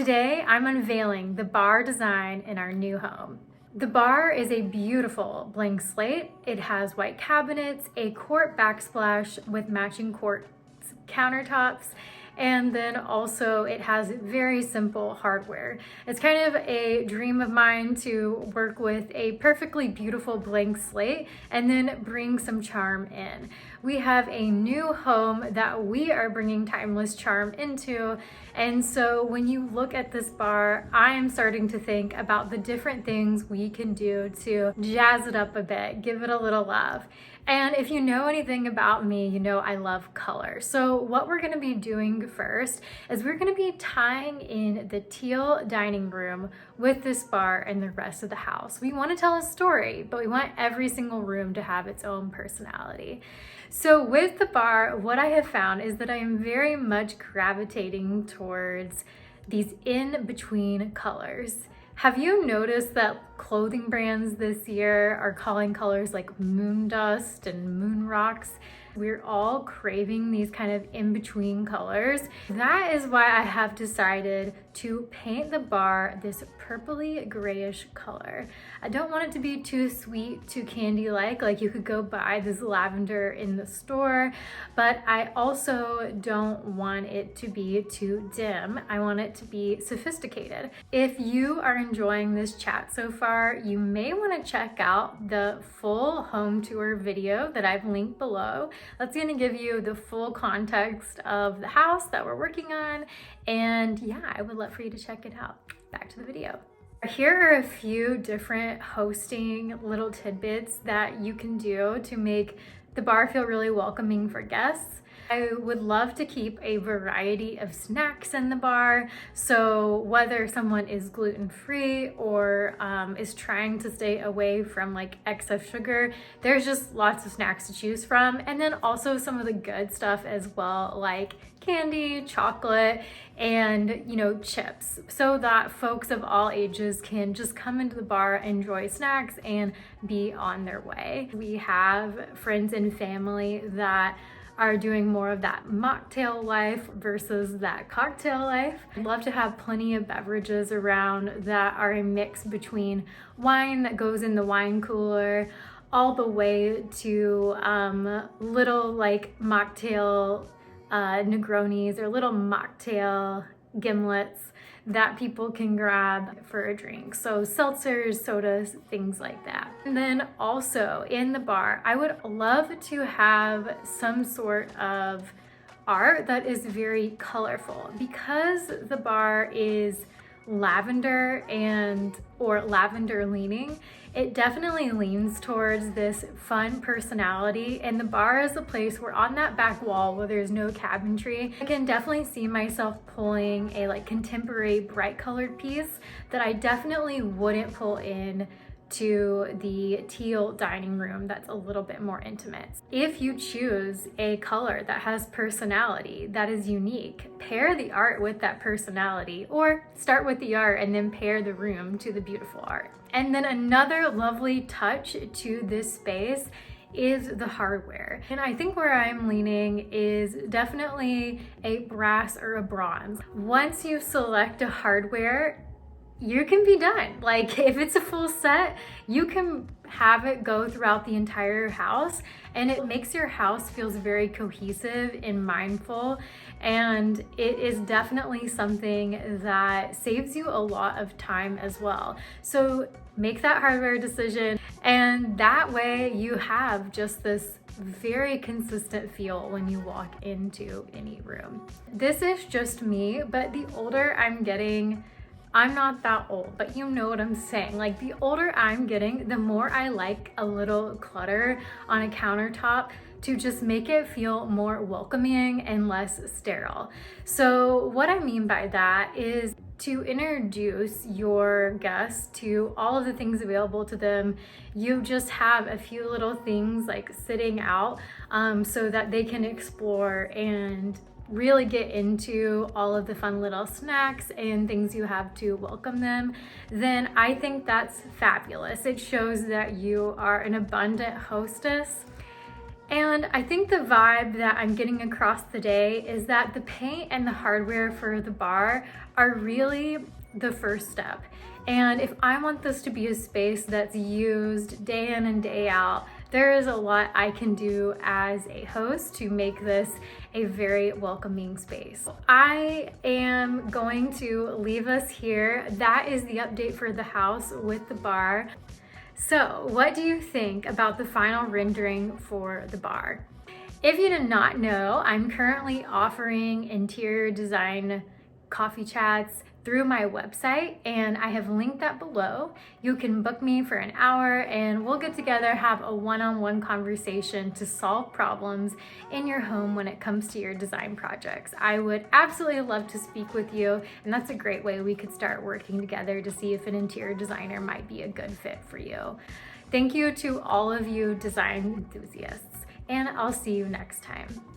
Today, I'm unveiling the bar design in our new home. The bar is a beautiful blank slate. It has white cabinets, a quart backsplash with matching quartz countertops, and then also it has very simple hardware. It's kind of a dream of mine to work with a perfectly beautiful blank slate and then bring some charm in. We have a new home that we are bringing timeless charm into, and so when you look at this bar, I am starting to think about the different things we can do to jazz it up a bit, give it a little love. And if you know anything about me, you know I love color. So what we're gonna be doing first is we're gonna be tying in the teal dining room with this bar and the rest of the house. We wanna tell a story, but we want every single room to have its own personality. So with the bar, what I have found is that I am very much gravitating towards these in-between colors. Have you noticed that clothing brands this year are calling colors like moon dust and moon rocks? We're all craving these kind of in-between colors. That is why I have decided to paint the bar this purpley grayish color. I don't want it to be too sweet, too candy-like, like you could go buy this lavender in the store, but I also don't want it to be too dim. I want it to be sophisticated. If you are enjoying this chat so far, you may want to check out the full home tour video that I've linked below. That's going to give you the full context of the house that we're working on, and yeah, I would love for you to check it out. Back to the video. Here are a few different hosting little tidbits that you can do to make the bar feel really welcoming for guests. I would love to keep a variety of snacks in the bar. So whether someone is gluten-free or is trying to stay away from like excess sugar, there's just lots of snacks to choose from. And then also some of the good stuff as well, like candy, chocolate, and chips, so that folks of all ages can just come into the bar, enjoy snacks, and be on their way. We have friends and family that are doing more of that mocktail life versus that cocktail life. I'd love to have plenty of beverages around that are a mix between wine that goes in the wine cooler all the way to little like mocktail Negronis or little mocktail gimlets that people can grab for a drink. So seltzers, sodas, things like that. And then also in the bar, I would love to have some sort of art that is very colorful. Because the bar is lavender or lavender leaning, it definitely leans towards this fun personality, and the bar is a place where on that back wall where there's no cabinetry, I can definitely see myself pulling a like contemporary bright colored piece that I definitely wouldn't pull in to the teal dining room that's a little bit more intimate. If you choose a color that has personality, that is unique, pair the art with that personality, or start with the art and then pair the room to the beautiful art. And then another lovely touch to this space is the hardware. And I think where I'm leaning is definitely a brass or a bronze. Once you select a hardware, you can be done. Like if it's a full set, you can have it go throughout the entire house, and it makes your house feels very cohesive and mindful, and it is definitely something that saves you a lot of time as well. So make that hardware decision, and that way you have just this very consistent feel when you walk into any room. This is just me, but the older I'm getting, I'm not that old, but you know what I'm saying. Like the older I'm getting, the more I like a little clutter on a countertop to just make it feel more welcoming and less sterile. So what I mean by that is to introduce your guests to all of the things available to them. You just have a few little things like sitting out so that they can explore and really get into all of the fun little snacks and things you have to welcome them, then I think that's fabulous. It shows that you are an abundant hostess. And I think the vibe that I'm getting across the day is that the paint and the hardware for the bar are really the first step. And if I want this to be a space that's used day in and day out, there is a lot I can do as a host to make this a very welcoming space. I am going to leave us here. That is the update for the house with the bar. So, what do you think about the final rendering for the bar? If you did not know, I'm currently offering interior design coffee chats through my website, and I have linked that below. You can book me for an hour and we'll get together, have a one-on-one conversation to solve problems in your home when it comes to your design projects. I would absolutely love to speak with you, and that's a great way we could start working together to see if an interior designer might be a good fit for you. Thank you to all of you design enthusiasts, and I'll see you next time.